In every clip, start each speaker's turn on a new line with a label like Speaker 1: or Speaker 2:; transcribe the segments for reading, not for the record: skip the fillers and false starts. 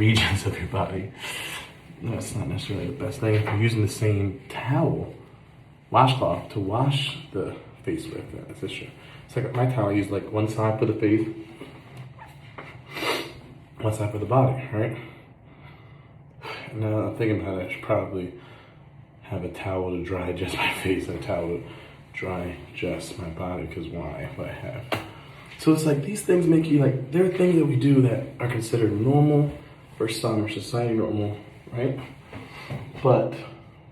Speaker 1: regions of your body. That's not necessarily the best thing. If you're using the same towel, washcloth, to wash the face with, that's issue. It's like my towel, I use like one side for the face, one side for the body, right? Now I'm thinking about it, I should probably have a towel to dry just my face and a towel to dry just my body, because why? What I have. So it's like these things make you like, there are things that we do that are considered normal for some, or society normal, right? But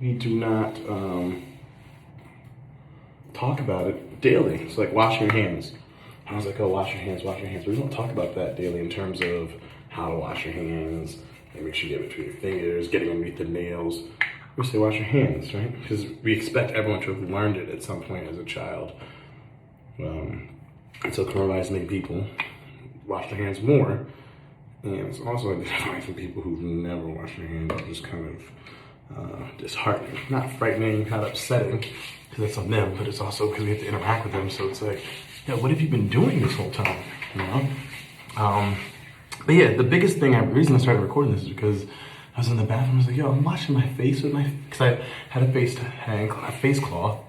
Speaker 1: we do not talk about it daily. It's like washing your hands. I was like, oh, wash your hands, wash your hands. But we don't talk about that daily in terms of how to wash your hands, and make sure you get between your fingers, getting underneath the nails. We say wash your hands, right? Because we expect everyone to have learned it at some point as a child. And so coronavirus people wash their hands more. And it's also identifying people who've never washed their hands, just kind of disheartening. Not frightening, not upsetting, because that's on them, but it's also because we have to interact with them. So it's like, yeah, what have you been doing this whole time? You know? But yeah, the biggest thing, the reason I started recording this is because I was in the bathroom. I was like, yo, I'm washing my face with because I had a face cloth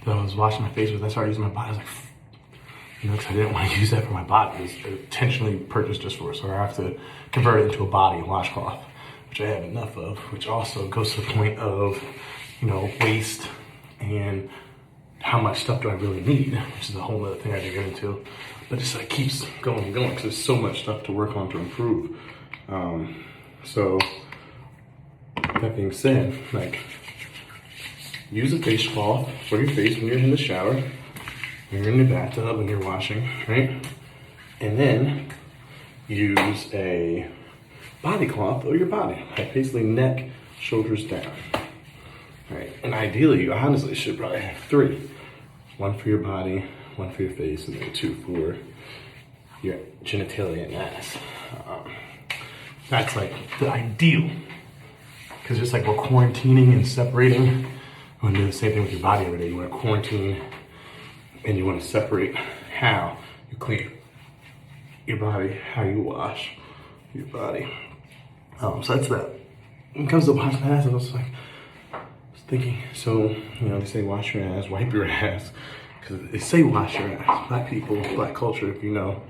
Speaker 1: that I was washing my face with. I started using my body. I was like, you know, because I didn't want to use that for my body. It was intentionally purchased just for it. So I have to convert it into a body washcloth, which I have enough of, which also goes to the point of, you know, waste and how much stuff do I really need, which is a whole other thing I could get into. But it's like keeps going and going because there's so much stuff to work on to improve. So that being said, like, use a face cloth for your face when you're in the shower, when you're in the bathtub, when you're washing, right? And then use a body cloth over your body, like basically neck, shoulders down, right? And ideally, you honestly should probably have 3. 1 for your body, 1 for your face, and then 2 for your genitalia and ass. That's like the ideal. Because just like we're quarantining and separating, you want to do the same thing with your body every day. You want to quarantine and you want to separate how you clean your body, how you wash your body. So that's that. When it comes to washing ass, I was thinking, so, you know, they say wash your ass, wipe your ass, because they say wash your ass. Black people, black culture, if you know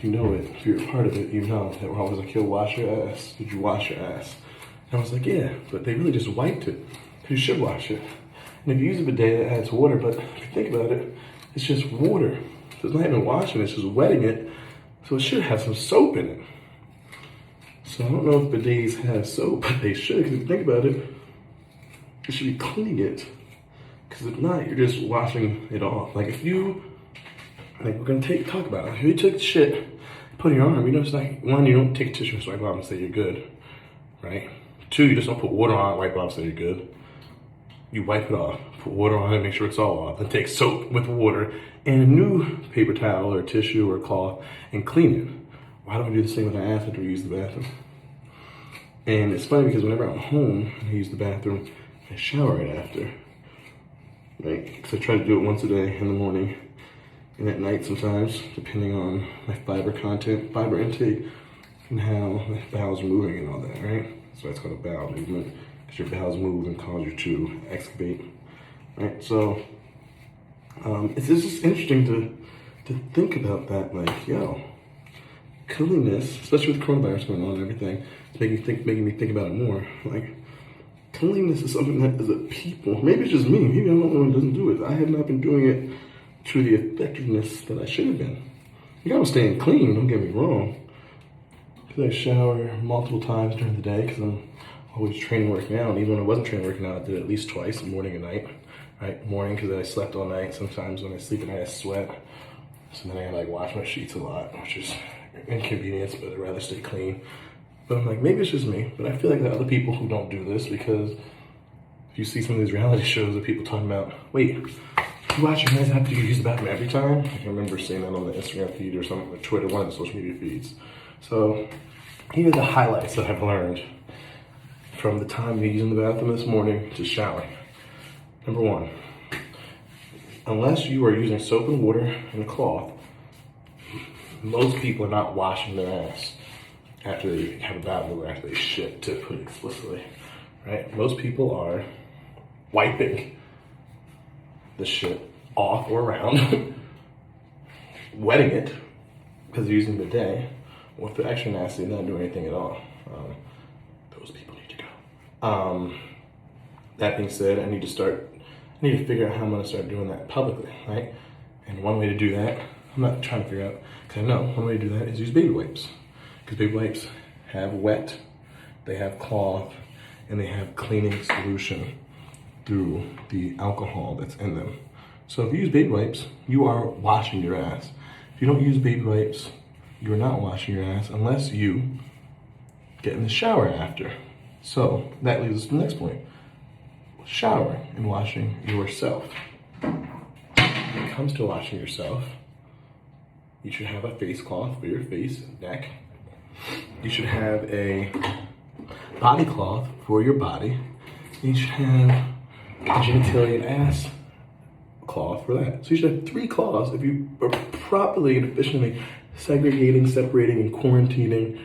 Speaker 1: it, if you're a part of it, you know that we're always like, yo, wash your ass. Did you wash your ass? And I was like, yeah, but they really just wiped it. You should wash it. And if you use a bidet, that adds water, but if you think about it, it's just water. So it's not even washing, it's just wetting it. So it should have some soap in it. So I don't know if bidets have soap, but they should, because if you think about it, you should be cleaning it. Because if not, you're just washing it off. Like if you, like we're gonna talk about it. If you took shit, put in your arm, you know, it's like, 1, you don't take a tissue and swipe it off and say you're good, right? 2, you just don't put water on it, wipe it off, say you're good. You wipe it off, put water on it, make sure it's all off, then take soap with water and a new paper towel or tissue or cloth and clean it. Why don't we do the same with our ass after we use the bathroom? And it's funny because whenever I'm home and I use the bathroom, I shower right after. Right? Because I try to do it once a day in the morning and at night sometimes, depending on my fiber intake, and how my bowels are moving and all that, right? So that's called a bowel movement, because your bowels move and cause you to excavate, right? So it's just interesting to think about that, like, yo, cleanliness, especially with coronavirus going on and everything, it's making me think about it more. Like, cleanliness is something that as a people, maybe it's just me, maybe I'm the only one who doesn't do it. I have not been doing it to the effectiveness that I should have been. You know, I'm staying clean, don't get me wrong. I shower multiple times during the day because I'm always training, working out. And even when I wasn't training, working out, I did it at least twice, morning and night. Right, morning because I slept all night. Sometimes when I sleep at night, I sweat. So then I like wash my sheets a lot, which is inconvenience, but I'd rather stay clean. But I'm like, maybe it's just me. But I feel like there are other people who don't do this, because if you see some of these reality shows of people talking about, wait, you wash your hands after you use the bathroom every time? I can remember seeing that on the Instagram feed or something, or Twitter, one of the social media feeds. So here are the highlights that I've learned from the time you're using the bathroom this morning to showering. Number 1, unless you are using soap and water and a cloth, most people are not washing their ass after they have a bowel movement, after they shit, to put it explicitly, right? Most people are wiping the shit off or around, wetting it, because they're using the bidet, or if they're extra nasty and not doing anything at all. Those people need to go. That being said, I need to figure out how I'm gonna start doing that publicly, right? And one way to do that, I'm not trying to figure out, because I know one way to do that is use baby wipes. Because baby wipes have wet, they have cloth, and they have cleaning solution through the alcohol that's in them. So if you use baby wipes, you are washing your ass. If you don't use baby wipes, you are not washing your ass unless you get in the shower after. So that leads us to the next point. Shower and washing yourself. When it comes to washing yourself, you should have a face cloth for your face and neck. You should have a body cloth for your body. You should have a genitalia and ass cloth for that. So you should have 3 cloths if you are properly and efficiently segregating, separating, and quarantining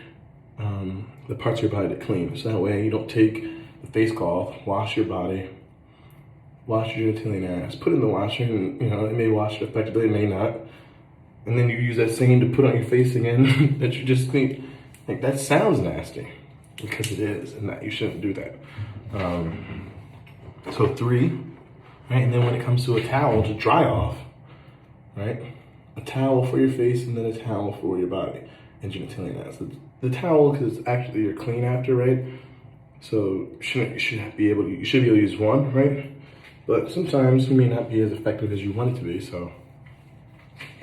Speaker 1: the parts of your body to clean. So that way you don't take the face cloth, wash your body, wash your genitalia and ass, put it in the washer, and it may wash it effectively, it may not. And then you use that same to put on your face again that you just cleaned. Like, that sounds nasty, because it is, and that you shouldn't do that. So 3, right? And then when it comes to a towel to dry off, right? A towel for your face and then a towel for your body and genitalia and ass. The towel, because actually you're clean after, right? So you should be able to use one, right? But sometimes you may not be as effective as you want it to be, so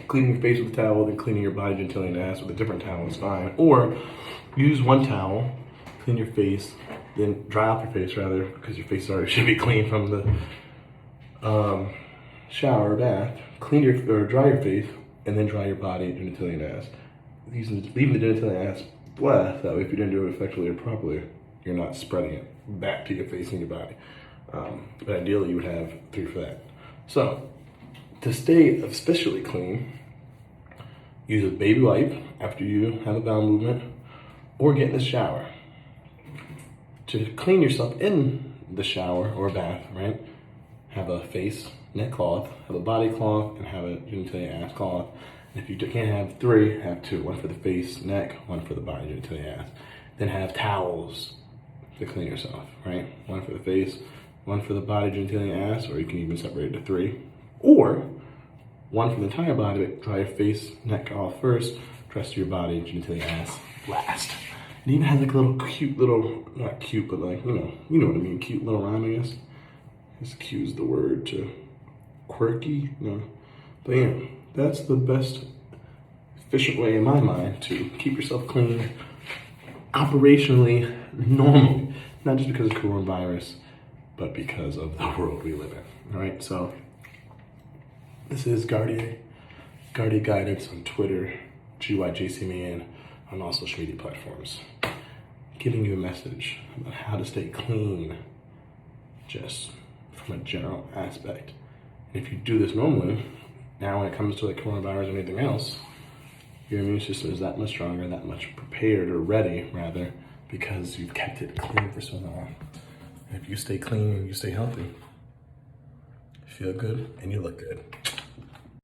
Speaker 1: cleaning your face with a towel, then cleaning your body, genitalia, and ass with a different towel is fine. Or use one towel, clean your face, then dry off your face rather, because your face already should be clean from the shower or bath. Dry your face, and then dry your body, genitalia, and ass. Leaving the genitalia and ass wet, that way if you didn't do it effectively or properly, you're not spreading it back to your face and your body. But ideally you would have 3 for that. So, to stay especially clean, use a baby wipe after you have a bowel movement, or get in the shower. To clean yourself in the shower or bath, right? Have a face, neck cloth, have a body cloth, and have a genitalia ass cloth. And if you can't have 3, have 2. One for the face, neck, one for the body, genitalia ass. Then have towels to clean yourself, right? One for the face, one for the body, genitalia ass, or you can even separate it to 3. Or one for the entire body, but dry your face, neck off first, rest of your body, genitalia ass last. It even has like a little cute little, not cute, but like, you know what I mean, cute little rhyme, I guess. Just cute is the word to quirky, no. But yeah, that's the best efficient way in my mind to keep yourself clean, operationally normally, not just because of coronavirus, but because of the world we live in. All right, so this is Guardian Guidance on Twitter, GYJCMan, on all social media platforms, giving you a message about how to stay clean, just from a general aspect. And if you do this normally, now when it comes to like coronavirus or anything else, your immune system is that much stronger, that much prepared, or ready rather, because you've kept it clean for so long. And if you stay clean and you stay healthy, you feel good and you look good.